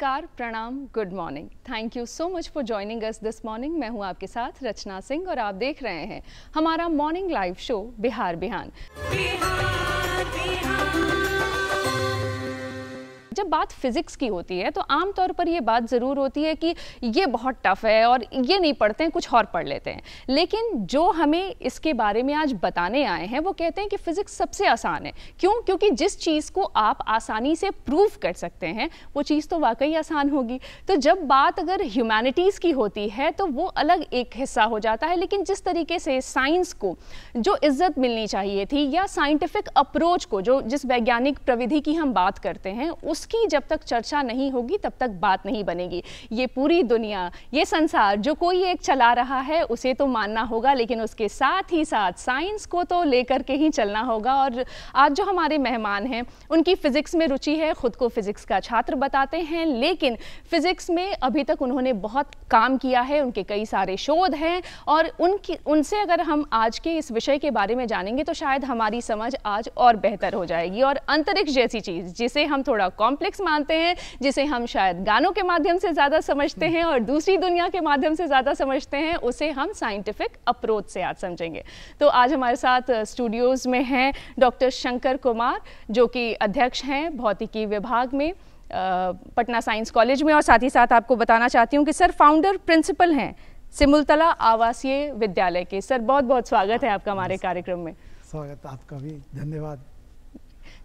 नमस्कार, प्रणाम, good morning. Thank you so much for joining us this morning. मैं हूं आपके साथ रचना सिंह और आप देख रहे हैं हमारा मॉर्निंग लाइव शो बिहार बिहान। जब बात फिजिक्स की होती है तो आमतौर पर ये बात ज़रूर होती है कि ये बहुत टफ है और ये नहीं पढ़ते हैं, कुछ और पढ़ लेते हैं। लेकिन जो हमें इसके बारे में आज बताने आए हैं वो कहते हैं कि फिजिक्स सबसे आसान है। क्यों? क्योंकि जिस चीज़ को आप आसानी से प्रूव कर सकते हैं वो चीज़ तो वाकई आसान होगी। तो जब बात अगर ह्यूमैनिटीज़ की होती है तो वो अलग एक हिस्सा हो जाता है। लेकिन जिस तरीके से साइंस को जो इज्जत मिलनी चाहिए थी या साइंटिफिक अप्रोच को, जो जिस वैज्ञानिक प्रविधि की हम बात करते हैं, की जब तक चर्चा नहीं होगी तब तक बात नहीं बनेगी। ये पूरी दुनिया, ये संसार जो कोई एक चला रहा है उसे तो मानना होगा, लेकिन उसके साथ ही साथ साइंस को तो लेकर के ही चलना होगा। और आज जो हमारे मेहमान हैं उनकी फिजिक्स में रुचि है, खुद को फिजिक्स का छात्र बताते हैं, लेकिन फिजिक्स में अभी तक उन्होंने बहुत काम किया है, उनके कई सारे शोध हैं और उनसे अगर हम आज के इस विषय के बारे में जानेंगे तो शायद हमारी समझ आज और बेहतर हो जाएगी। और अंतरिक्ष जैसी चीज़ जिसे हम थोड़ा कॉम्प्लेक्स मानते हैं, जिसे हम शायद गानों के माध्यम से ज़्यादा समझते हैं और दूसरी दुनिया के माध्यम से ज़्यादा समझते हैं, उसे हम साइंटिफिक अप्रोच से आज समझेंगे। तो आज हमारे साथ स्टूडियोज़ में हैं डॉक्टर शंकर कुमार, जो कि अध्यक्ष हैं भौतिकी विभाग में पटना साइंस कॉलेज में, और साथ ही साथ आपको बताना चाहती हूँ कि सर फाउंडर प्रिंसिपल हैं सिमुलतला आवासीय विद्यालय के। सर बहुत बहुत स्वागत है आपका हमारे कार्यक्रम में। स्वागत आपका भी, धन्यवाद।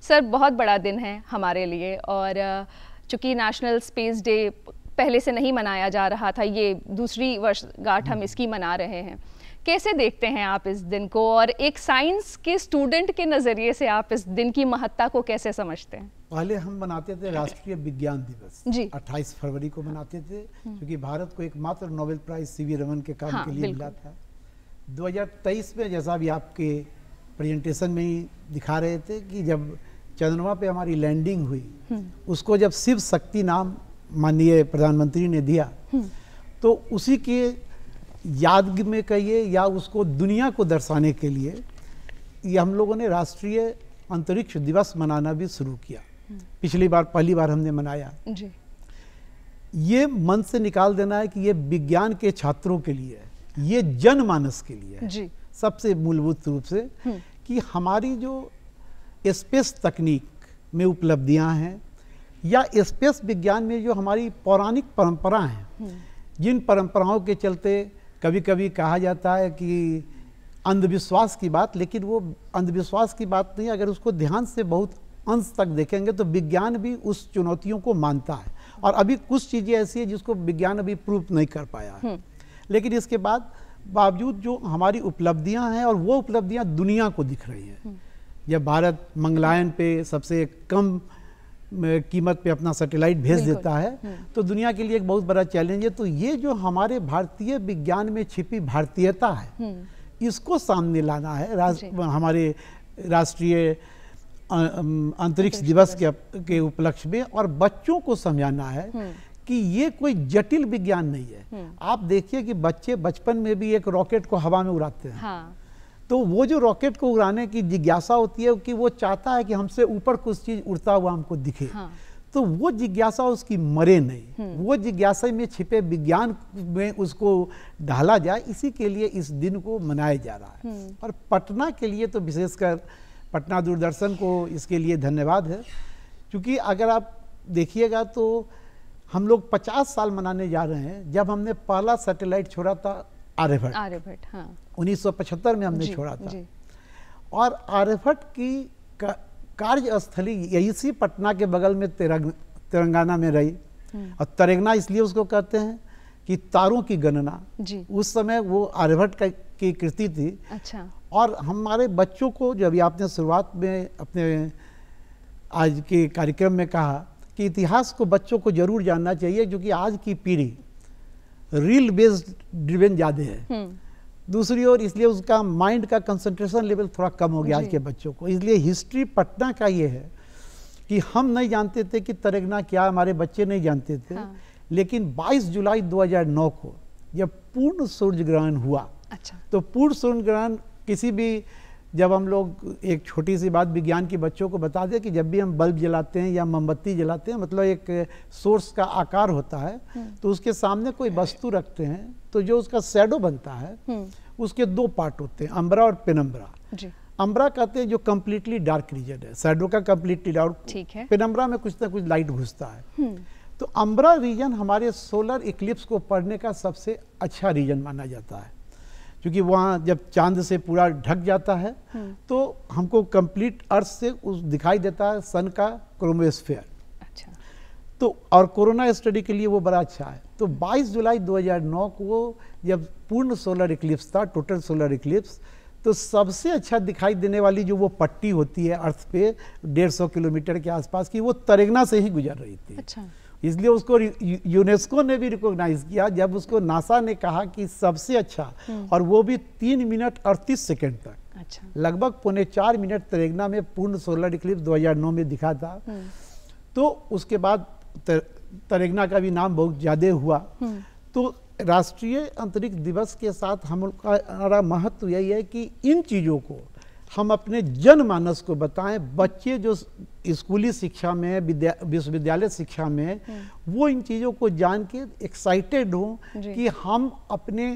सर बहुत बड़ा दिन है हमारे लिए और चूँकि नेशनल स्पेस डे पहले से नहीं मनाया जा रहा था, ये दूसरी वर्षगांठ हम इसकी मना रहे हैं। कैसे देखते हैं आप इस दिन को और एक साइंस के स्टूडेंट के नज़रिए से आप इस दिन की महत्ता को कैसे समझते हैं? पहले हम मनाते थे राष्ट्रीय विज्ञान दिवस जी 28 फरवरी को मनाते थे, क्योंकि भारत को एकमात्र नोबेल प्राइज सीवी रमन के काम के लिए मिला था। 2023 में जैसा भी आपके प्रेजेंटेशन में ही दिखा रहे थे कि जब चंद्रमा पे हमारी लैंडिंग हुई, उसको जब शिव शक्ति नाम माननीय प्रधानमंत्री ने दिया, तो उसी के याद में कहिए या उसको दुनिया को दर्शाने के लिए ये हम लोगों ने राष्ट्रीय अंतरिक्ष दिवस मनाना भी शुरू किया। पिछली बार पहली बार हमने मनाया जी। ये मन से निकाल देना है कि ये विज्ञान के छात्रों के लिए है, ये जनमानस के लिए है जी। सबसे मूलभूत रूप से कि हमारी जो स्पेस तकनीक में उपलब्धियां हैं या स्पेस विज्ञान में जो हमारी पौराणिक परंपरा हैं, जिन परंपराओं के चलते कभी कभी कहा जाता है कि अंधविश्वास की बात, लेकिन वो अंधविश्वास की बात नहीं। अगर उसको ध्यान से बहुत अंश तक देखेंगे तो विज्ञान भी उस चुनौतियों को मानता है। और अभी कुछ चीज़ें ऐसी है जिसको विज्ञान अभी प्रूफ नहीं कर पाया है, लेकिन इसके बावजूद जो हमारी उपलब्धियां हैं और वो उपलब्धियां दुनिया को दिख रही हैं। जब भारत मंगलायन पे सबसे कम कीमत पे अपना सैटेलाइट भेज देता है तो दुनिया के लिए एक बहुत बड़ा चैलेंज है। तो ये जो हमारे भारतीय विज्ञान में छिपी भारतीयता है, इसको सामने लाना है हमारे राष्ट्रीय अंतरिक्ष दिवस के उपलक्ष्य में, और बच्चों को समझाना है कि ये कोई जटिल विज्ञान नहीं है। आप देखिए कि बच्चे बचपन में भी एक रॉकेट को हवा में उड़ाते हैं। हाँ। तो वो जो रॉकेट को उड़ाने की जिज्ञासा होती है कि वो चाहता है कि हमसे ऊपर कुछ चीज उड़ता हुआ हमको दिखे। हाँ। तो वो जिज्ञासा उसकी मरे नहीं, वो जिज्ञासा में छिपे विज्ञान में उसको ढाला जाए, इसी के लिए इस दिन को मनाया जा रहा है। और पटना के लिए तो विशेषकर पटना दूरदर्शन को इसके लिए धन्यवाद है, क्योंकि अगर आप देखिएगा तो हम लोग 50 साल मनाने जा रहे हैं जब हमने पहला सैटेलाइट छोड़ा था आर्यभट्ट। हाँ। 1975 में हमने छोड़ा था जी। और आर्यभट्ट की कार्यस्थली इसी पटना के बगल में तेलंगाना में रही। और तरेगना इसलिए उसको कहते हैं कि तारों की गणना जी। उस समय वो आर्यभट्ट की कृति थी। अच्छा। और हमारे बच्चों को, जब आपने शुरुआत में अपने आज के कार्यक्रम में कहा कि इतिहास को बच्चों को जरूर जानना चाहिए, क्योंकि आज की पीढ़ी रील बेस्ड ड्रिवन ज़्यादा है। दूसरी ओर इसलिए उसका माइंड का कंसंट्रेशन लेवल थोड़ा कम हो गया आज के बच्चों को। इसलिए हिस्ट्री पटना का ये है कि हम नहीं जानते थे कि तरेगना क्या, हमारे बच्चे नहीं जानते थे। हाँ। लेकिन 22 जुलाई 2009 को जब पूर्ण सूर्य ग्रहण हुआ, अच्छा, तो पूर्ण सूर्य ग्रहण किसी भी जब हम लोग एक छोटी सी बात विज्ञान की बच्चों को बता दें कि जब भी हम बल्ब जलाते हैं या मोमबत्ती जलाते हैं, मतलब एक सोर्स का आकार होता है, तो उसके सामने कोई वस्तु रखते हैं तो जो उसका शैडो बनता है उसके दो पार्ट होते हैं, अम्बरा और पेनम्बरा। अम्बरा कहते हैं जो कंप्लीटली डार्क रीजन है, शैडो का कंप्लीटली डार्क, पेनम्बरा में कुछ ना कुछ लाइट घुसता है। तो अम्बरा रीजन हमारे सोलर इक्लिप्स को पढ़ने का सबसे अच्छा रीजन माना जाता है, क्योंकि वहाँ जब चांद से पूरा ढक जाता है तो हमको कंप्लीट अर्थ से उस दिखाई देता है सन का क्रोमोस्फेयर। अच्छा। तो और कोरोना स्टडी के लिए वो बड़ा अच्छा है। तो 22 जुलाई 2009 को जब पूर्ण सोलर इक्लिप्स था, टोटल सोलर इक्लिप्स, तो सबसे अच्छा दिखाई देने वाली जो वो पट्टी होती है अर्थ पे 150 किलोमीटर के आसपास की, वो तरेगना से ही गुजर रही थी। अच्छा। इसलिए उसको यूनेस्को ने भी रिकॉग्नाइज किया जब उसको नासा ने कहा कि सबसे अच्छा, और वो भी 3 मिनट 38 सेकेंड तक। अच्छा। लगभग 3.25 मिनट तरेगना में पूर्ण सोलर इक्लिप्स 2009 में दिखा था। तो उसके बाद तरेगना का भी नाम बहुत ज़्यादा हुआ। तो राष्ट्रीय अंतरिक्ष दिवस के साथ हमारा महत्व यही है कि इन चीज़ों को हम अपने जनमानस को बताएं। बच्चे जो स्कूली शिक्षा में, विश्वविद्यालय शिक्षा में, वो इन चीज़ों को जान के एक्साइटेड हों कि हम अपने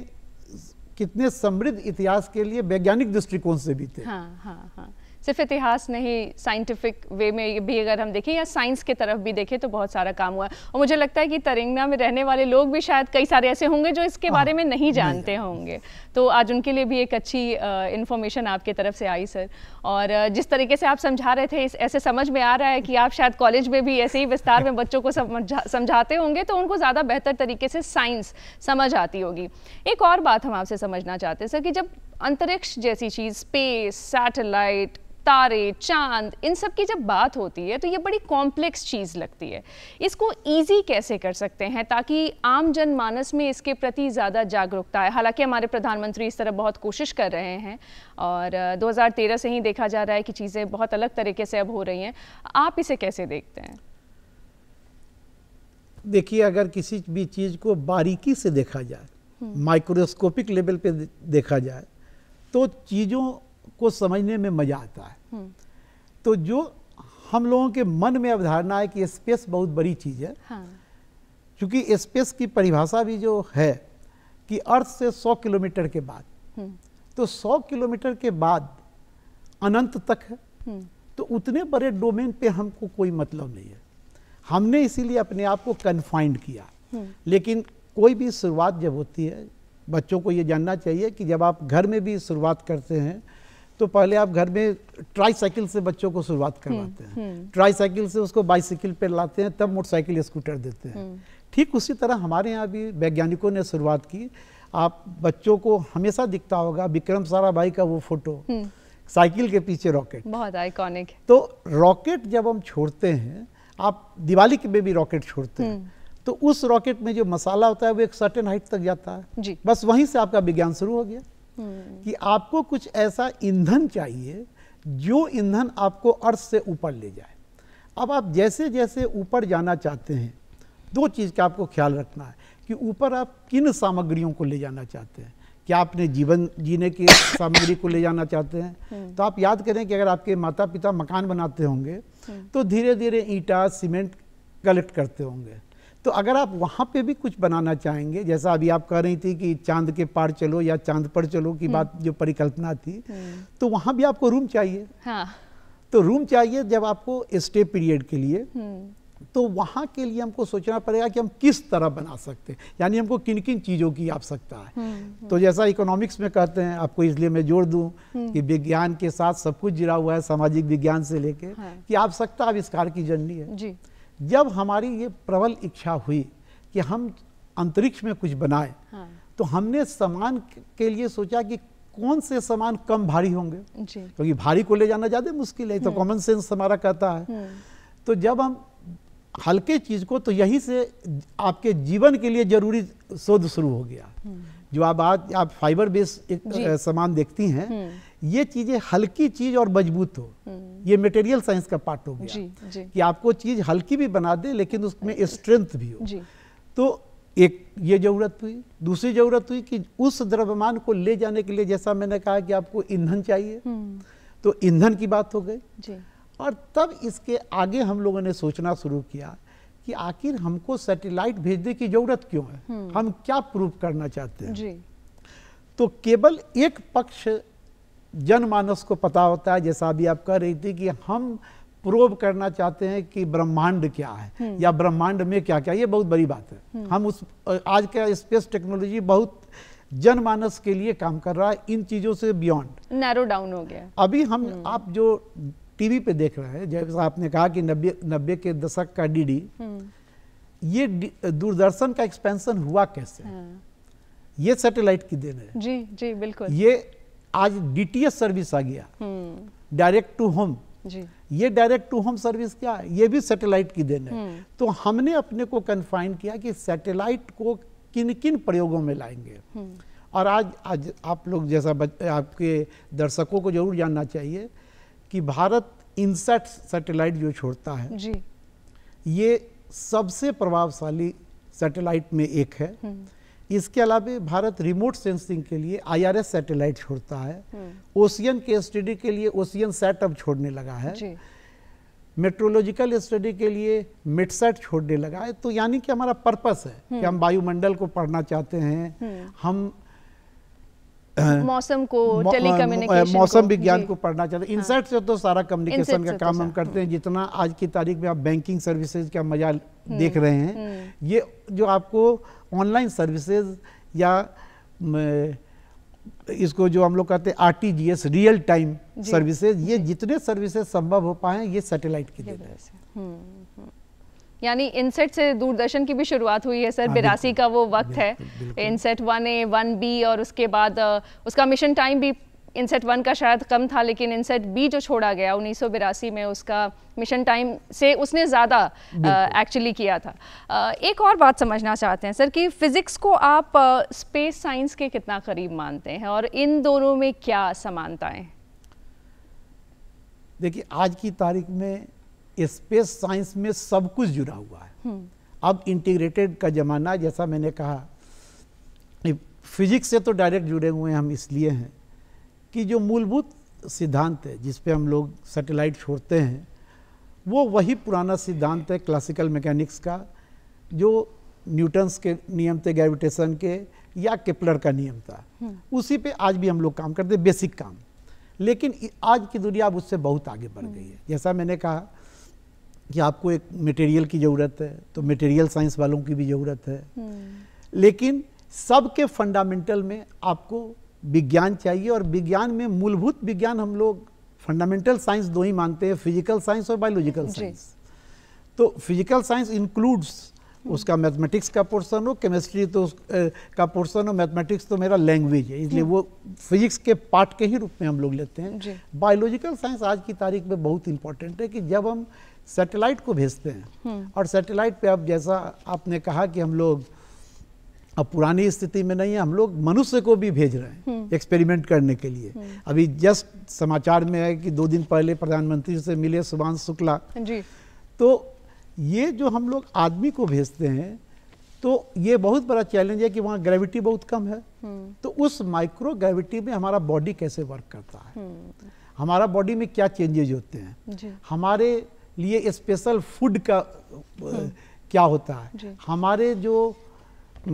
कितने समृद्ध इतिहास के लिए वैज्ञानिक दृष्टिकोण से भी थे। हाँ, हाँ, हाँ। सिर्फ इतिहास नहीं, साइंटिफिक वे में भी अगर हम देखें या साइंस की तरफ भी देखें तो बहुत सारा काम हुआ है। और मुझे लगता है कि तरेंगना में रहने वाले लोग भी शायद कई सारे ऐसे होंगे जो इसके बारे में नहीं जानते होंगे, तो आज उनके लिए भी एक अच्छी इन्फॉर्मेशन आपके तरफ से आई सर। और जिस तरीके से आप समझा रहे थे, ऐसे समझ में आ रहा है कि आप शायद कॉलेज में भी ऐसे ही विस्तार में बच्चों को समझाते होंगे, तो उनको ज़्यादा बेहतर तरीके से साइंस समझ आती होगी। एक और बात हम आपसे समझना चाहते हैं सर कि जब अंतरिक्ष जैसी चीज़, स्पेस, सैटेलाइट, तारे, चांद, इन सब की जब बात होती है तो ये बड़ी कॉम्प्लेक्स चीज़ लगती है। इसको इजी कैसे कर सकते हैं ताकि आम जनमानस में इसके प्रति ज़्यादा जागरूकता है? हालांकि हमारे प्रधानमंत्री इस तरह बहुत कोशिश कर रहे हैं और 2013 से ही देखा जा रहा है कि चीज़ें बहुत अलग तरीके से अब हो रही हैं। आप इसे कैसे देखते हैं? देखिए, अगर किसी भी चीज़ को बारीकी से देखा जाए, माइक्रोस्कोपिक लेवल पे देखा जाए, तो चीज़ों को समझने में मजा आता है। तो जो हम लोगों के मन में अवधारणा है कि स्पेस बहुत बड़ी चीज़ है, क्योंकि स्पेस की परिभाषा भी जो है कि अर्थ से 100 किलोमीटर के बाद, तो 100 किलोमीटर के बाद अनंत तक है। तो उतने बड़े डोमेन पे हमको कोई मतलब नहीं है। हमने इसीलिए अपने आप को कन्फाइंड किया। लेकिन कोई भी शुरुआत जब होती है, बच्चों को ये जानना चाहिए कि जब आप घर में भी शुरुआत करते हैं तो पहले आप घर में ट्राईसाइकिल से बच्चों को शुरुआत करवाते हैं, ट्राईसाइकिल से उसको बाइसाइकिल पर लाते हैं, तब मोटरसाइकिल स्कूटर देते हैं। ठीक उसी तरह हमारे यहाँ भी वैज्ञानिकों ने शुरुआत की। आप बच्चों को हमेशा दिखता होगा विक्रम साराभाई का वो फोटो, साइकिल के पीछे रॉकेट, बहुत आइकॉनिक। तो रॉकेट जब हम छोड़ते हैं, आप दिवाली में भी रॉकेट छोड़ते हैं, तो उस रॉकेट में जो मसाला होता है वो एक सर्टेन हाइट तक जाता है। बस वहीं से आपका विज्ञान शुरू हो गया कि आपको कुछ ऐसा ईंधन चाहिए जो ईंधन आपको अर्थ से ऊपर ले जाए। अब आप जैसे जैसे ऊपर जाना चाहते हैं, दो चीज़ का आपको ख्याल रखना है कि ऊपर आप किन सामग्रियों को ले जाना चाहते हैं। क्या आपने जीवन जीने की सामग्री को ले जाना चाहते हैं? तो आप याद करें कि अगर आपके माता पिता मकान बनाते होंगे तो धीरे धीरे ईंटा, सीमेंट कलेक्ट करते होंगे। तो अगर आप वहाँ पे भी कुछ बनाना चाहेंगे, जैसा अभी आप कह रही थी कि चांद के पार चलो या चांद पर चलो की बात जो परिकल्पना थी, तो वहाँ भी आपको रूम चाहिए। हाँ। तो रूम चाहिए जब आपको स्टे पीरियड के लिए, तो वहाँ के लिए हमको सोचना पड़ेगा कि हम किस तरह बना सकते हैं, यानी हमको किन किन चीज़ों की आवश्यकता है। तो जैसा इकोनॉमिक्स में कहते हैं, आपको इसलिए मैं जोड़ दूँ कि विज्ञान के साथ सब कुछ जुड़ा हुआ है, सामाजिक विज्ञान से लेके कि आवश्यकता आविष्कार की जननी है जी। जब हमारी ये प्रबल इच्छा हुई कि हम अंतरिक्ष में कुछ बनाएं, तो हमने सामान के लिए सोचा कि कौन से सामान कम भारी होंगे, क्योंकि भारी को ले जाना ज़्यादा मुश्किल है, तो कॉमन सेंस हमारा कहता है। तो जब हम हल्के चीज़ को, तो यहीं से आपके जीवन के लिए जरूरी शोध शुरू हो गया। जो आज आप फाइबर बेस्ड एक सामान देखती हैं, ये चीज़ें हल्की चीज़ और मजबूत हो, ये मटेरियल साइंस का पार्ट हो गया कि आपको चीज़ हल्की भी बना दे लेकिन उसमें स्ट्रेंथ भी हो। तो एक ये ज़रूरत हुई। दूसरी ज़रूरत हुई कि उस द्रव्यमान को ले जाने के लिए, जैसा मैंने कहा कि आपको ईंधन चाहिए, तो ईंधन की बात हो गई जी। और तब इसके आगे हम लोगों ने सोचना शुरू किया कि आखिर हमको सैटेलाइट भेजने की ज़रूरत क्यों है, हम क्या प्रूव करना चाहते हैं जी। तो केवल एक पक्ष जनमानस को पता होता है, जैसा अभी आप कह रही थी कि हम प्रूव करना चाहते हैं कि ब्रह्मांड क्या है या ब्रह्मांड में क्या क्या, ये बहुत बड़ी बात है। हम उस आज का स्पेस टेक्नोलॉजी बहुत जनमानस के लिए काम कर रहा है, इन चीजों से बियॉन्ड नैरो डाउन हो गया। अभी हम आप जो टीवी पे देख रहे हैं, जैसा आपने कहा कि 90 के दशक का डीडी, ये दूरदर्शन का एक्सपेंशन हुआ कैसे? ये सैटेलाइट की देन है जी जी बिल्कुल। ये आज डीटीएच सर्विस आ गया, डायरेक्ट टू होम जी। ये डायरेक्ट टू होम सर्विस क्या है? ये भी सैटेलाइट की देन है। तो हमने अपने को कन्फाइन किया कि सैटेलाइट को किन किन प्रयोगों में लाएंगे। और आज आप लोग जैसा आपके दर्शकों को जरूर जानना चाहिए कि भारत इनसैट सैटेलाइट जो छोड़ता है जी, ये सबसे प्रभावशाली सैटेलाइट में एक है। इसके अलावा भारत रिमोट सेंसिंग के लिए IRS सैटेलाइट छोड़ता है, ओशियन के स्टडी के लिए ओशियन सैट अब छोड़ने लगा है, मेट्रोलॉजिकल स्टडी के लिए मेटसैट छोड़ने लगा है। तो यानी कि हमारा पर्पस है कि हम वायुमंडल को पढ़ना चाहते हैं, हम मौसम को, टेलीकम्युनिकेशन मौसम विज्ञान को पढ़ना चाहते हैं। इनसैट से तो सारा कम्युनिकेशन का काम हम करते हैं। जितना आज की तारीख में आप बैंकिंग सर्विसेज का मजा देख रहे हैं, ये जो आपको ऑनलाइन सर्विसेज या इसको जो हम लोग कहते हैं RTGS रियल टाइम सर्विसेज, ये जितने सर्विसेज संभव हो पाए ये सैटेलाइट की देन है। यानी इनसेट से दूरदर्शन की भी शुरुआत हुई है सर। 82 का वो वक्त है, इनसेट 1A 1B, और उसके बाद उसका मिशन टाइम भी इनसेट 1 का शायद कम था, लेकिन इनसेट B जो छोड़ा गया 1982 में, उसका मिशन टाइम से उसने ज़्यादा एक्चुअली किया था। एक और बात समझना चाहते हैं सर कि फिज़िक्स को आप स्पेस साइंस के कितना करीब मानते हैं और इन दोनों में क्या समानताएं? देखिए, आज की तारीख में स्पेस साइंस में सब कुछ जुड़ा हुआ है। अब इंटीग्रेटेड का ज़माना, जैसा मैंने कहा, फिजिक्स से तो डायरेक्ट जुड़े हुए हम इसलिए हैं कि जो मूलभूत सिद्धांत है जिस पे हम लोग सैटेलाइट छोड़ते हैं, वो वही पुराना सिद्धांत है क्लासिकल मैकेनिक्स का, जो न्यूटन्स के नियम थे ग्रेविटेशन के या केपलर का नियम था। उसी पे आज भी हम लोग काम करते हैं, बेसिक काम। लेकिन आज की दुनिया अब उससे बहुत आगे बढ़ गई है। जैसा मैंने कहा कि आपको एक मटेरियल की ज़रूरत है, तो मटेरियल साइंस वालों की भी ज़रूरत है, लेकिन सबके फंडामेंटल में आपको विज्ञान चाहिए। और विज्ञान में मूलभूत विज्ञान हम लोग फंडामेंटल साइंस दो ही मानते हैं, फिजिकल साइंस और बायोलॉजिकल साइंस। तो फिजिकल साइंस इंक्लूड्स उसका मैथमेटिक्स का पोर्शन हो, केमिस्ट्री तो का पोर्शन हो, मैथमेटिक्स तो मेरा लैंग्वेज है, इसलिए वो फिजिक्स के पार्ट के ही रूप में हम लोग लेते हैं। बायोलॉजिकल साइंस आज की तारीख में बहुत इंपॉर्टेंट है कि जब हम सैटेलाइट को भेजते हैं, और सैटेलाइट पे अब जैसा आपने कहा कि हम लोग अब पुरानी स्थिति में नहीं है, हम लोग मनुष्य को भी भेज रहे हैं एक्सपेरिमेंट करने के लिए। अभी जस्ट समाचार में है कि 2 दिन पहले प्रधानमंत्री से मिले सुभाष शुक्ला जी। तो ये जो हम लोग आदमी को भेजते हैं, तो ये बहुत बड़ा चैलेंज है कि वहाँ ग्रेविटी बहुत कम है। तो उस माइक्रो ग्रेविटी में हमारा बॉडी कैसे वर्क करता है, हमारा बॉडी में क्या चेंजेज होते हैं, हमारे लिए स्पेशल फूड का क्या होता है, हमारे जो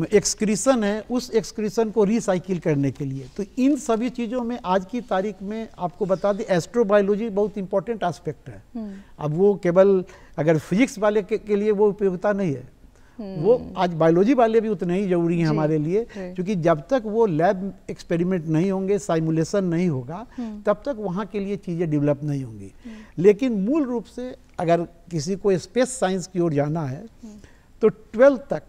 एक्सक्रीशन है उस एक्सक्रीशन को रिसाइकिल करने के लिए। तो इन सभी चीज़ों में आज की तारीख में आपको बता दें, एस्ट्रोबायोलॉजी बहुत इंपॉर्टेंट एस्पेक्ट है। अब वो केवल अगर फिजिक्स वाले के लिए वो उपयोगिता नहीं है, वो आज बायोलॉजी वाले भी उतने ही जरूरी हैं हमारे लिए, क्योंकि जब तक वो लैब एक्सपेरिमेंट नहीं होंगे, साइमुलेशन नहीं होगा, तब तक वहाँ के लिए चीज़ें डेवलप नहीं होंगी। लेकिन मूल रूप से अगर किसी को स्पेस साइंस की ओर जाना है, तो 12th तक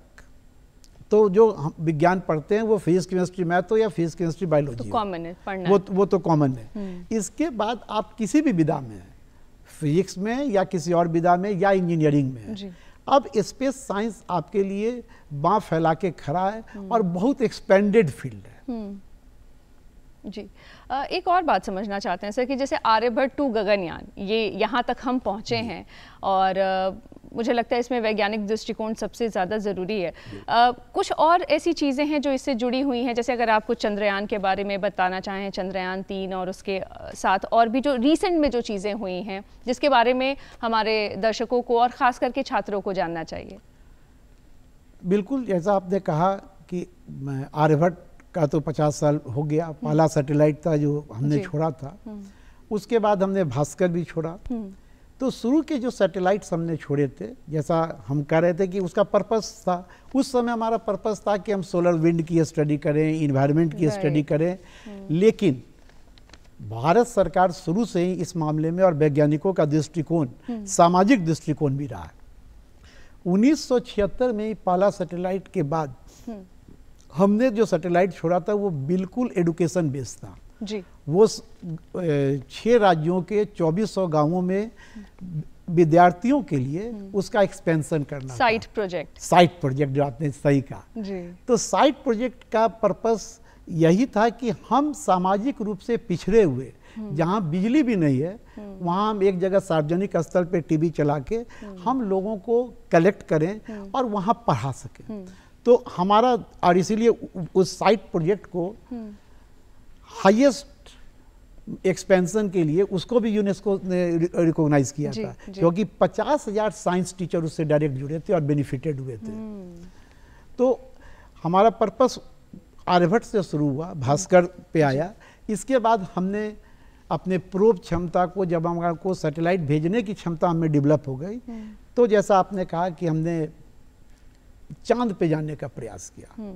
तो जो हम विज्ञान पढ़ते हैं वो फिजिक्स केमिस्ट्री मैथ हो या फिजिक्स केमिस्ट्री बायोलॉजी, तो कॉमन है पढ़ना, वो तो कॉमन है। इसके बाद आप किसी भी विधा में, फिजिक्स में या किसी और विधा में या इंजीनियरिंग में, अब स्पेस साइंस आपके लिए बाँ फैला के खड़ा है और बहुत एक्सपेंडेड फील्ड है। जी, एक और बात समझना चाहते हैं सर कि जैसे आर्यभट्ट 2 गगनयान, ये यहाँ तक हम पहुँचे हैं, और मुझे लगता है इसमें वैज्ञानिक दृष्टिकोण सबसे ज़्यादा ज़रूरी है। कुछ और ऐसी चीज़ें हैं जो इससे जुड़ी हुई हैं, जैसे अगर आप कुछ चंद्रयान के बारे में बताना चाहें, चंद्रयान 3 और उसके साथ और भी जो रिसेंट में जो चीज़ें हुई हैं जिसके बारे में हमारे दर्शकों को और ख़ास करके छात्रों को जानना चाहिए। बिल्कुल, जैसा आपने कहा कि आर्यभट्ट का तो 50 साल हो गया, पहला सैटेलाइट था जो हमने छोड़ा था, उसके बाद हमने भास्कर भी छोड़ा। तो शुरू के जो सैटेलाइट्स हमने छोड़े थे, जैसा हम कह रहे थे कि उसका पर्पस था, उस समय हमारा पर्पस था कि हम सोलर विंड की स्टडी करें, इन्वायरमेंट की स्टडी करें, लेकिन भारत सरकार शुरू से ही इस मामले में और वैज्ञानिकों का दृष्टिकोण सामाजिक दृष्टिकोण भी रहा है। 1976 में पहला सैटेलाइट के बाद हमने जो सैटेलाइट छोड़ा था वो बिल्कुल एडुकेशन बेस्ड था जी। वो 6 राज्यों के 2400 गांवों में विद्यार्थियों के लिए उसका एक्सपेंशन करना, साइट प्रोजेक्ट जो आपने सही कहा जी। तो साइट प्रोजेक्ट का पर्पस यही था कि हम सामाजिक रूप से पिछड़े हुए, जहाँ बिजली भी नहीं है, वहाँ हम एक जगह सार्वजनिक स्थल पे टीवी चला के हम लोगों को कलेक्ट करें और वहाँ पढ़ा सकें। तो हमारा, और इसीलिए उस साइट प्रोजेक्ट को हाईएस्ट एक्सपेंशन के लिए उसको भी यूनेस्को ने रिकॉग्नाइज किया था, क्योंकि 50,000 साइंस टीचर उससे डायरेक्ट जुड़े थे और बेनिफिटेड हुए थे। तो हमारा पर्पस आर्यभट्ट से शुरू हुआ, भास्कर पे आया। इसके बाद हमने अपने प्रोब क्षमता को, जब हमारे को सैटेलाइट भेजने की क्षमता हमें डेवलप हो गई, तो जैसा आपने कहा कि हमने चांद पे जाने का प्रयास किया,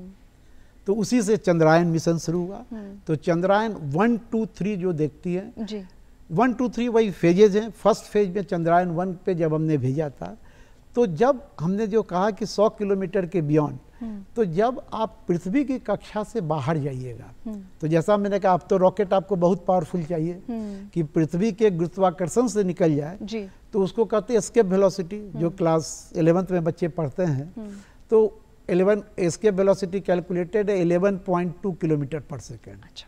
तो उसी से चंद्रायन मिशन शुरू हुआ। तो चंद्रायन 1, 2, 3 जो देखती है जी। 1, 2, 3 वही फेजेज हैं। फर्स्ट फेज में चंद्रायन 1 पे जब हमने भेजा था, तो जब हमने जो कहा कि 100 किलोमीटर के बियॉन्ड, तो जब आप पृथ्वी की कक्षा से बाहर जाइएगा, तो जैसा मैंने कहा, अब तो रॉकेट आपको बहुत पावरफुल चाहिए कि पृथ्वी के गुरुत्वाकर्षण से निकल जाए जी। तो उसको कहते हैं एस्केप वेलोसिटी, जो क्लास 11th में बच्चे पढ़ते हैं। तो 11 एस्केप वेलोसिटी कैलकुलेटेड है 11.2 किलोमीटर पर सेकेंड। अच्छा।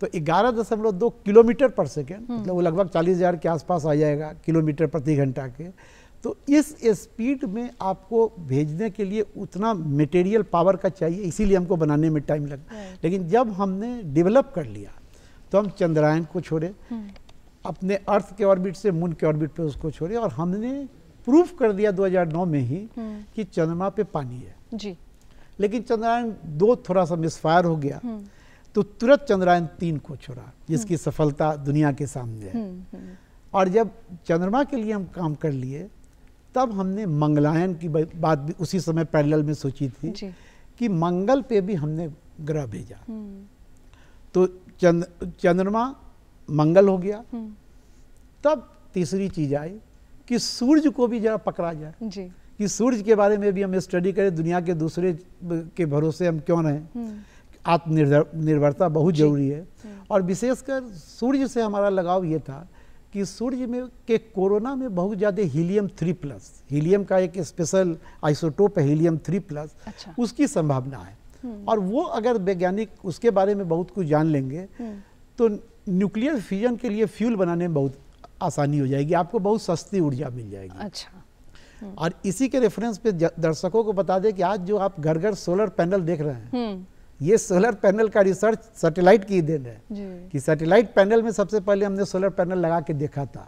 तो 11.2 किलोमीटर पर सेकेंड, मतलब वो लगभग 40,000 के आसपास आ जाएगा किलोमीटर प्रति घंटा के। तो इस स्पीड में आपको भेजने के लिए उतना मटेरियल पावर का चाहिए, इसीलिए हमको बनाने में टाइम लगा। लेकिन जब हमने डेवलप कर लिया, तो हम चंद्रायन को छोड़े, अपने अर्थ के ऑर्बिट से मून के ऑर्बिट पे उसको छोड़े, और हमने प्रूफ कर दिया 2009 में ही कि चंद्रमा पे पानी है जी। लेकिन चंद्रायन 2 थोड़ा सा मिसफायर हो गया, तो तुरंत चंद्रायन 3 को छोड़ा, जिसकी सफलता दुनिया के सामने है। और जब चंद्रमा के लिए हम काम कर लिए, तब हमने मंगलायन की बात भी उसी समय पैरेलल में सोची थी कि मंगल पे भी हमने ग्रह भेजा। तो चंद्रमा मंगल हो गया। तब तीसरी चीज आई कि सूर्य को भी जरा पकड़ा जाए जी। कि सूर्य के बारे में भी हम स्टडी करें, दुनिया के दूसरे के भरोसे हम क्यों रहें। आत्मनिर्भरता बहुत जरूरी है। और विशेषकर सूर्य से हमारा लगाव ये था कि सूर्य में के कोरोना में बहुत ज़्यादा हीलियम 3+, हीलियम का एक स्पेशल आइसोटोप है हीलियम 3+, अच्छा। उसकी संभावना है। और वो अगर वैज्ञानिक उसके बारे में बहुत कुछ जान लेंगे, तो न्यूक्लियर फ्यूजन के लिए फ्यूल बनाने में बहुत आसानी हो जाएगी, आपको बहुत सस्ती ऊर्जा मिल जाएगी। अच्छा। और इसी के रेफरेंस पे दर्शकों को बता दें कि आज जो आप घर घर सोलर पैनल देख रहे हैं, ये सोलर पैनल का रिसर्च सैटेलाइट की देन है कि सैटेलाइट पैनल में सबसे पहले हमने सोलर पैनल लगा के देखा था।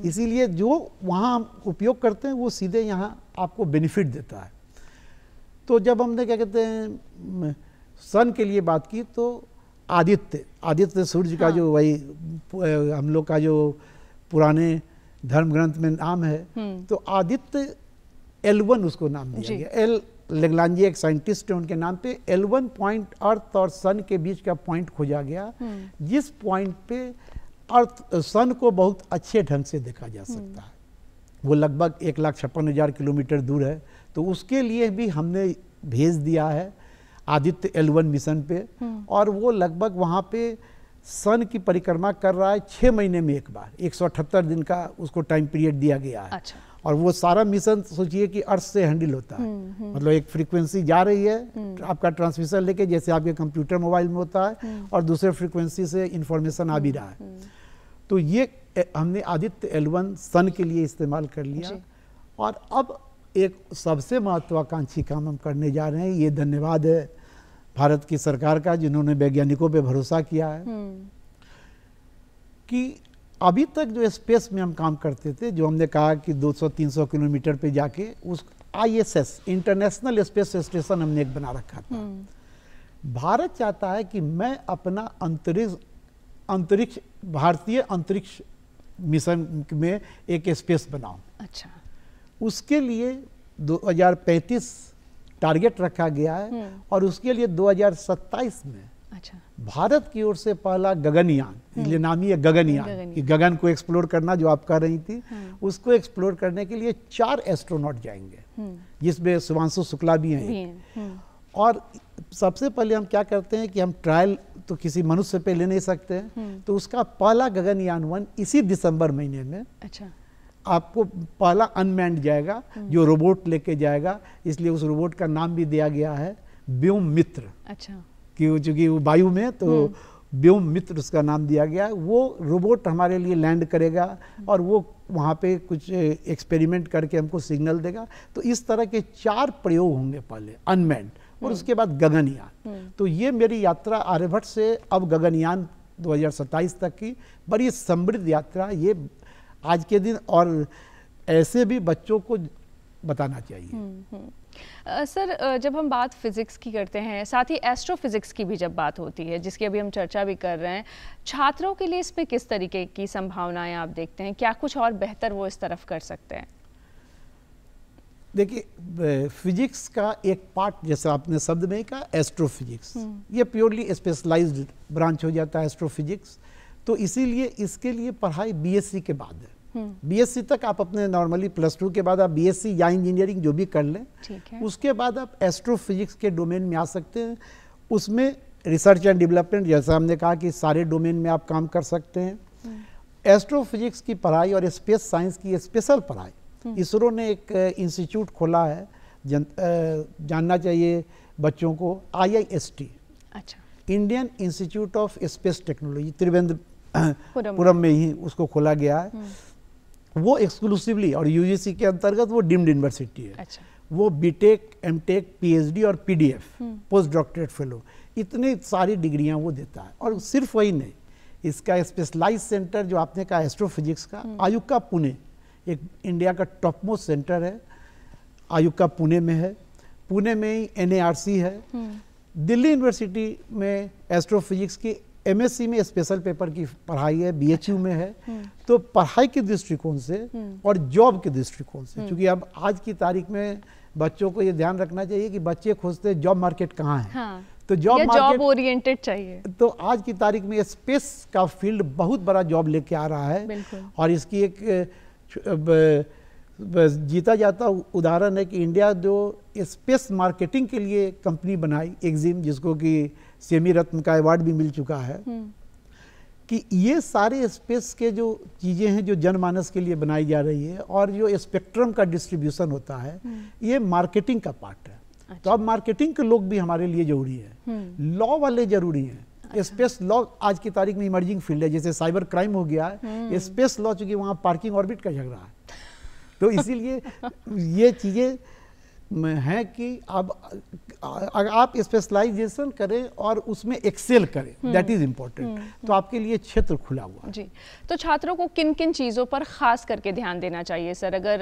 इसीलिए जो वहाँ हम उपयोग करते हैं वो सीधे यहाँ आपको बेनिफिट देता है। तो जब हमने क्या कहते हैं सन के लिए बात की, तो आदित्य सूर्य का जो वही हम लोग का जो पुराने धर्म ग्रंथ में नाम है, तो आदित्य L1 उसको नाम दिया गया। एल लेग्रांजे एक साइंटिस्ट है, उनके नाम पे L1 पॉइंट अर्थ और सन के बीच का पॉइंट खोजा गया, जिस पॉइंट पे अर्थ सन को बहुत अच्छे ढंग से देखा जा सकता है। वो लगभग 1,56,000 किलोमीटर दूर है। तो उसके लिए भी हमने भेज दिया है आदित्य L1 मिशन पे, और वो लगभग वहाँ पे सन की परिक्रमा कर रहा है 6 महीने में एक बार, 178 दिन का उसको टाइम पीरियड दिया गया है। अच्छा। और वो सारा मिशन सोचिए कि अर्थ से हैंडल होता है। मतलब एक फ्रीक्वेंसी जा रही है आपका ट्रांसमिशन लेके, जैसे आपके कंप्यूटर मोबाइल में होता है, और दूसरे फ्रीक्वेंसी से इंफॉर्मेशन आ भी रहा है। तो ये हमने आदित्य L1 सन के लिए इस्तेमाल कर लिया। और अब एक सबसे महत्वाकांक्षी काम हम करने जा रहे हैं। ये धन्यवाद है भारत की सरकार का, जिन्होंने वैज्ञानिकों पे भरोसा किया है कि अभी तक जो स्पेस में हम काम करते थे, जो हमने कहा कि 200-300 किलोमीटर पे जाके उस ISS इंटरनेशनल स्पेस स्टेशन हमने एक बना रखा था। भारत चाहता है कि मैं अपना अंतरिक्ष भारतीय अंतरिक्ष मिशन में एक स्पेस बनाऊं। अच्छा। उसके लिए 2035 टारगेट रखा गया है और उसके लिए 2027 में अच्छा भारत की ओर से पहला गगनयान, इसलिए नाम ही है गगनयान, कि गगन को एक्सप्लोर करना, जो आप कह रही थी, उसको एक्सप्लोर करने के लिए 4 एस्ट्रोनॉट जाएंगे, जिसमें शुभांशु शुक्ला भी हैं। और सबसे पहले हम क्या करते हैं कि हम ट्रायल तो किसी मनुष्य पे ले नहीं सकते हैं, तो उसका पहला गगनयान 1 इसी दिसंबर महीने में अच्छा आपको पहला अनमैन्ड जाएगा, जो रोबोट लेके जाएगा। इसलिए उस रोबोट का नाम भी दिया गया है व्योम मित्र। अच्छा, कि चूंकि वो वायु में, तो व्योम मित्र उसका नाम दिया गया है। वो रोबोट हमारे लिए लैंड करेगा और वो वहाँ पे कुछ एक्सपेरिमेंट करके हमको सिग्नल देगा। तो इस तरह के 4 प्रयोग होंगे, पहले अनमैन्ड और उसके बाद गगनयान। तो ये मेरी यात्रा आर्यभट्ट से अब गगनयान 2027 तक की बड़ी समृद्ध यात्रा, ये आज के दिन और ऐसे भी बच्चों को बताना चाहिए। सर, जब हम बात फिजिक्स की करते हैं, साथ ही एस्ट्रोफिजिक्स की भी जब बात होती है, जिसकी अभी हम चर्चा भी कर रहे हैं, छात्रों के लिए इसमें किस तरीके की संभावनाएं आप देखते हैं? क्या कुछ और बेहतर वो इस तरफ कर सकते हैं? देखिए, फिजिक्स का एक पार्ट, जैसे आपने शब्द में कहा एस्ट्रोफिजिक्स, ये प्योरली स्पेशलाइज्ड ब्रांच हो जाता है एस्ट्रोफिजिक्स। तो इसीलिए इसके लिए पढ़ाई बीएससी के बाद है। बीएससी तक आप अपने नॉर्मली +2 के बाद आप बीएससी या इंजीनियरिंग जो भी कर लें, उसके बाद आप एस्ट्रोफिजिक्स के डोमेन में आ सकते हैं। उसमें रिसर्च एंड डेवलपमेंट, जैसा हमने कहा कि सारे डोमेन में आप काम कर सकते हैं। एस्ट्रोफिजिक्स की पढ़ाई और स्पेस साइंस की स्पेशल पढ़ाई, इसरो ने एक इंस्टीट्यूट खोला है, जानना चाहिए बच्चों को, IIST, अच्छा, Indian Institute of Space Technology, Thiruvananthapuram में ही उसको खोला गया है। वो एक्सक्लूसिवली, और यूजीसी के अंतर्गत वो डीम्ड यूनिवर्सिटी है। अच्छा। वो बीटेक, एमटेक, पीएचडी और पीडीएफ, पोस्ट डॉक्टरेट फेलो, इतनी सारी डिग्रियां वो देता है। और सिर्फ वही नहीं, इसका स्पेशलाइज सेंटर जो आपने कहा एस्ट्रोफिजिक्स का, आयुका पुणे, एक इंडिया का टॉप मोस्ट सेंटर है, आयुका पुणे में है। पुणे में ही NARC है। दिल्ली यूनिवर्सिटी में एस्ट्रोफिजिक्स की MSc में स्पेशल पेपर की पढ़ाई है, BHU में है। तो पढ़ाई के दृष्टिकोण से और जॉब के दृष्टिकोण से, क्योंकि अब आज की तारीख में बच्चों को ये ध्यान रखना चाहिए कि बच्चे खोजते हैं जॉब मार्केट कहाँ है। हाँ, तो जॉब ओरिएंटेड चाहिए। तो आज की तारीख में स्पेस का फील्ड बहुत बड़ा जॉब लेके आ रहा है। और इसकी एक जीता जाता उदाहरण है कि इंडिया जो स्पेस मार्केटिंग के लिए कंपनी बनाई, एक्जिम, जिसको कि सेमी रत्न का अवार्ड भी मिल चुका है, कि ये सारे स्पेस के जो चीज़ें हैं जो जनमानस के लिए बनाई जा रही है, और जो स्पेक्ट्रम का डिस्ट्रीब्यूशन होता है, ये मार्केटिंग का पार्ट है। अच्छा। तो अब मार्केटिंग के लोग भी हमारे लिए जरूरी है, लॉ वाले जरूरी हैं। अच्छा। स्पेस लॉ आज की तारीख में इमर्जिंग फील्ड है, जैसे साइबर क्राइम हो गया है, स्पेस लॉ, चूंकि वहाँ पार्किंग ऑर्बिट का झगड़ा है, तो इसीलिए ये चीज़ें हैं कि अब अगर आप स्पेशलाइजेशन करें और उसमें एक्सेल करें, दैट इज इम्पोर्टेंट, तो आपके लिए क्षेत्र खुला हुआ है। जी, तो छात्रों को किन किन चीज़ों पर खास करके ध्यान देना चाहिए सर, अगर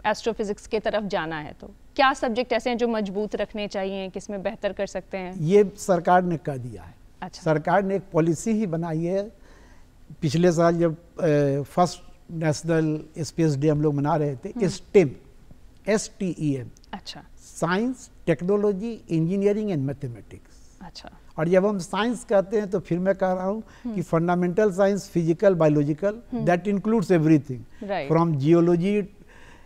एस्ट्रोफिजिक्स की तरफ जाना है? तो क्या सब्जेक्ट ऐसे हैं जो मजबूत रखने चाहिए, किसमें बेहतर कर सकते हैं? ये सरकार ने कह दिया है। अच्छा। सरकार ने एक पॉलिसी ही बनाई है। पिछले साल जब फर्स्ट नेशनल स्पेस डे हम लोग मना रहे थे, STEM, STEM, अच्छा, science, technology, engineering and mathematics. अच्छा। और जब हम साइंस कहते हैं तो फिर मैं कह रहा हूँ कि fundamental science, physical, biological, that includes everything, from geology,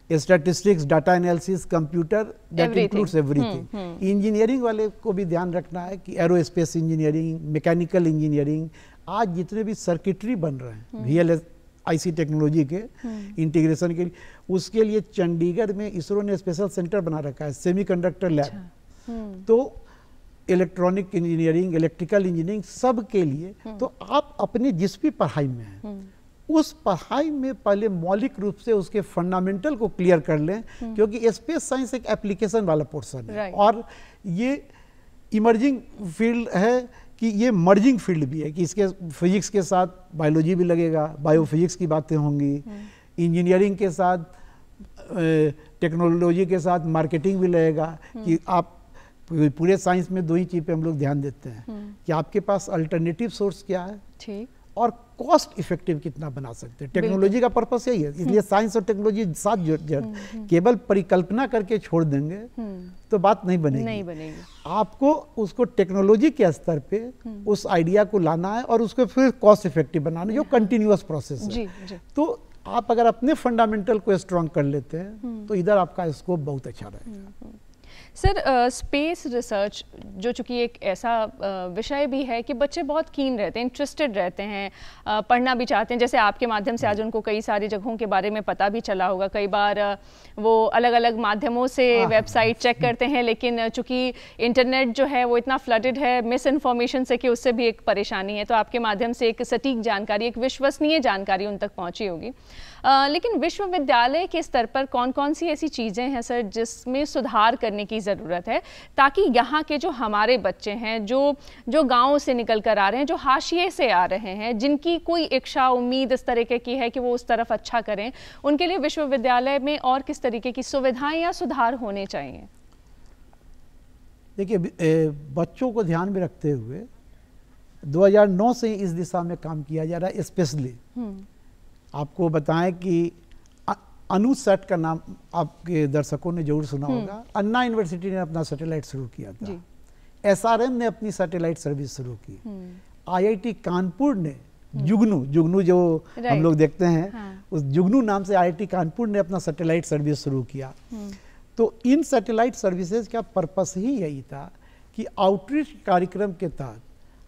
statistics, data analysis, computer, that includes everything. Engineering वाले को भी ध्यान रखना है कि एरोस्पेस इंजीनियरिंग, मैकेनिकल इंजीनियरिंग, आज जितने भी सर्किटरी बन रहे हैं VLSI टेक्नोलॉजी के इंटीग्रेशन के लिए, उसके लिए चंडीगढ़ में इसरो ने स्पेशल सेंटर बना रखा है, सेमीकंडक्टर लैब। तो इलेक्ट्रॉनिक इंजीनियरिंग, इलेक्ट्रिकल इंजीनियरिंग, सब के लिए। तो आप अपनी जिस भी पढ़ाई में हैं, उस पढ़ाई में पहले मौलिक रूप से उसके फंडामेंटल को क्लियर कर लें, क्योंकि स्पेस साइंस एक एप्लीकेशन वाला पोर्शन है और ये इमर्जिंग फील्ड है कि ये मर्जिंग फील्ड भी है कि इसके फिजिक्स के साथ बायोलॉजी भी लगेगा, बायोफिजिक्स की बातें होंगी, इंजीनियरिंग के साथ टेक्नोलॉजी के साथ मार्केटिंग भी लगेगा कि आप पूरे साइंस में 2 ही चीज़ पे हम लोग ध्यान देते हैं कि आपके पास अल्टरनेटिव सोर्स क्या है, ठीक, और कॉस्ट इफेक्टिव कितना बना सकते हैं। टेक्नोलॉजी का पर्पस यही है, इसलिए साइंस और टेक्नोलॉजी साथ जुड़ केवल परिकल्पना करके छोड़ देंगे तो बात नहीं बनेगी। आपको उसको टेक्नोलॉजी के स्तर पे उस आइडिया को लाना है और उसको फिर कॉस्ट इफेक्टिव बनाना, जो कंटिन्यूअस प्रोसेस है। तो आप अगर अपने फंडामेंटल को स्ट्रॉन्ग कर लेते हैं तो इधर आपका स्कोप बहुत अच्छा रहेगा। सर, स्पेस रिसर्च जो चूँकि एक ऐसा विषय भी है कि बच्चे बहुत कीन रहते हैं, इंटरेस्टेड रहते हैं, पढ़ना भी चाहते हैं। जैसे आपके माध्यम से आज उनको कई सारी जगहों के बारे में पता भी चला होगा। कई बार वो अलग अलग माध्यमों से वेबसाइट चेक करते हैं, लेकिन चूँकि इंटरनेट जो है वो इतना फ्लडेड है मिस इन्फॉर्मेशन से कि उससे भी एक परेशानी है। तो आपके माध्यम से एक सटीक जानकारी, एक विश्वसनीय जानकारी उन तक पहुँची होगी। लेकिन विश्वविद्यालय के स्तर पर कौन कौन सी ऐसी चीज़ें हैं सर जिसमें सुधार करने की ज़रूरत है, ताकि यहाँ के जो हमारे बच्चे हैं, जो गाँव से निकल कर आ रहे हैं, जो हाशिए से आ रहे हैं, जिनकी कोई इच्छा उम्मीद इस तरीके की है कि वो उस तरफ अच्छा करें, उनके लिए विश्वविद्यालय में और किस तरीके की सुविधाएं या सुधार होने चाहिए? देखिए, बच्चों को ध्यान में रखते हुए 2009 से इस दिशा में काम किया जा रहा है। स्पेशली आपको बताएं कि अनुसैट का नाम आपके दर्शकों ने जरूर सुना होगा। अन्ना यूनिवर्सिटी ने अपना सैटेलाइट शुरू किया था, SRM ने अपनी सैटेलाइट सर्विस शुरू की, IIT कानपुर ने जुगनू जो हम लोग देखते हैं, उस जुगनू नाम से IIT कानपुर ने अपना सैटेलाइट सर्विस शुरू किया। तो इन सैटेलाइट सर्विसेज का पर्पस ही यही था कि आउटरीच कार्यक्रम के तहत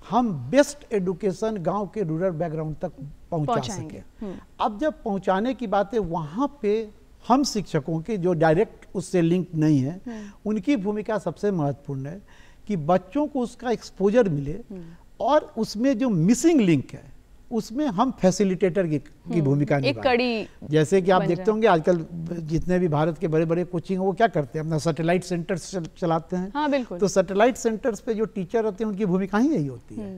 हम बेस्ट एडुकेशन गांव के रूरल बैकग्राउंड तक पहुंचा सके। अब जब पहुंचाने की बात है, वहां पे हम शिक्षकों के जो डायरेक्ट उससे लिंक नहीं है, उनकी भूमिका सबसे महत्वपूर्ण है कि बच्चों को उसका एक्सपोजर मिले और उसमें जो मिसिंग लिंक है उसमें हम फैसिलिटेटर की भूमिका निभाएं। जैसे कि आप देखते होंगे आजकल जितने भी भारत के बड़े बड़े कोचिंग वो क्या करते हैं, अपना सैटेलाइट सेंटर्स चलाते हैं। हाँ, बिल्कुल। तो सैटेलाइट सेंटर्स पे जो टीचर होते हैं उनकी भूमिका ही यही होती है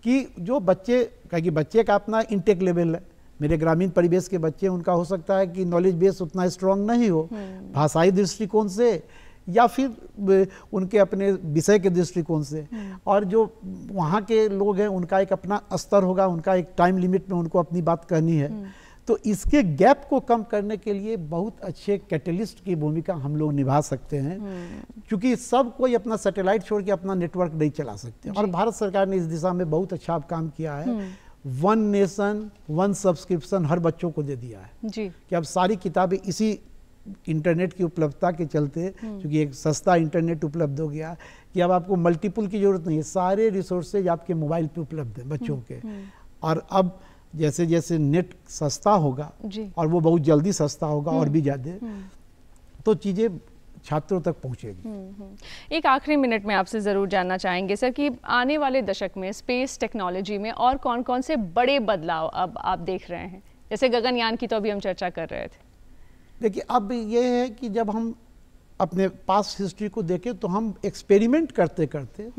कि जो बच्चे कि बच्चे का अपना इंटेक लेवल है। मेरे ग्रामीण परिवेश के बच्चे, उनका हो सकता है कि नॉलेज बेस उतना स्ट्रांग नहीं हो भाषाई दृष्टिकोण से या फिर उनके अपने विषय के दृष्टिकोण से, और जो वहाँ के लोग हैं उनका एक अपना स्तर होगा, उनका एक टाइम लिमिट में उनको अपनी बात कहनी है। तो इसके गैप को कम करने के लिए बहुत अच्छे कैटलिस्ट की भूमिका हम लोग निभा सकते हैं, क्योंकि सब कोई अपना सैटेलाइट छोड़ के अपना नेटवर्क नहीं चला सकते। और भारत सरकार ने इस दिशा में बहुत अच्छा काम किया है। 1 नेशन 1 सब्सक्रिप्शन हर बच्चों को दे दिया है जी। कि अब सारी किताबें इसी इंटरनेट की उपलब्धता के चलते, क्योंकि एक सस्ता इंटरनेट उपलब्ध हो गया कि अब आपको मल्टीपल की जरूरत नहीं है, सारे रिसोर्सेज आपके मोबाइल पे उपलब्ध है बच्चों के। और अब जैसे जैसे नेट सस्ता होगा और वो बहुत जल्दी सस्ता होगा और भी ज़्यादा, तो चीज़ें छात्रों तक पहुंचेगी। एक आखिरी मिनट में आपसे ज़रूर जानना चाहेंगे सर कि आने वाले दशक में स्पेस टेक्नोलॉजी में और कौन कौन से बड़े बदलाव अब आप देख रहे हैं? जैसे गगनयान की तो अभी हम चर्चा कर रहे थे। देखिए, अब ये है कि जब हम अपने पास हिस्ट्री को देखें तो हम एक्सपेरिमेंट करते करते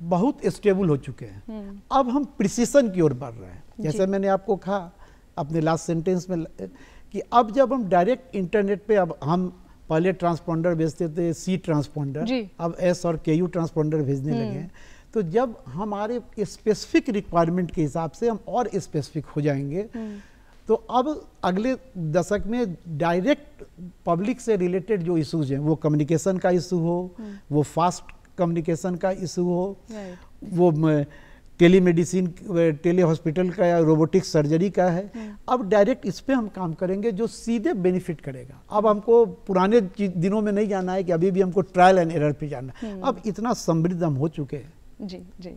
बहुत स्टेबल हो चुके हैं। अब हम प्रिसीशन की ओर बढ़ रहे हैं। जैसे मैंने आपको कहा अपने लास्ट सेंटेंस में कि अब जब हम डायरेक्ट इंटरनेट पे, अब हम पहले ट्रांसपोंडर भेजते थे, C ट्रांसपोंडर, अब S और KU ट्रांसपोंडर भेजने लगे हैं। तो जब हमारे स्पेसिफिक रिक्वायरमेंट के हिसाब से हम और स्पेसिफिक हो जाएंगे, तो अब अगले दशक में डायरेक्ट पब्लिक से रिलेटेड जो इश्यूज हैं, वो कम्युनिकेशन का इशू हो, वो फास्ट कम्युनिकेशन का इशू हो, वो टेलीमेडिसिन, टेली हॉस्पिटल का या रोबोटिक सर्जरी का है, अब डायरेक्ट इस पे हम काम करेंगे जो सीधे बेनिफिट करेगा। अब हमको पुराने दिनों में नहीं जाना है कि अभी भी हमको ट्रायल एंड एरर पे जाना है। अब इतना समृद्ध हम हो चुके हैं। जी जी।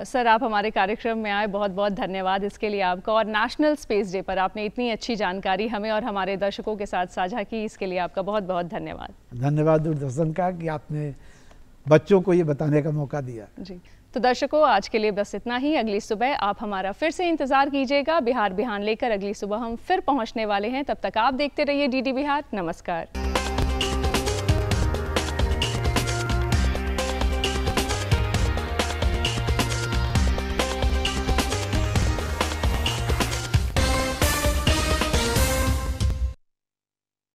सर, आप हमारे कार्यक्रम में आए, बहुत बहुत धन्यवाद इसके लिए आपका। और नेशनल स्पेस डे पर आपने इतनी अच्छी जानकारी हमें और हमारे दर्शकों के साथ साझा की, इसके लिए आपका बहुत बहुत धन्यवाद। धन्यवाद दूरदर्शन का कि आपने बच्चों को ये बताने का मौका दिया। जी, तो दर्शकों आज के लिए बस इतना ही। अगली सुबह आप हमारा फिर से इंतजार कीजिएगा। बिहार बिहान लेकर अगली सुबह हम फिर पहुंचने वाले हैं। तब तक आप देखते रहिए डीडी बिहार। नमस्कार।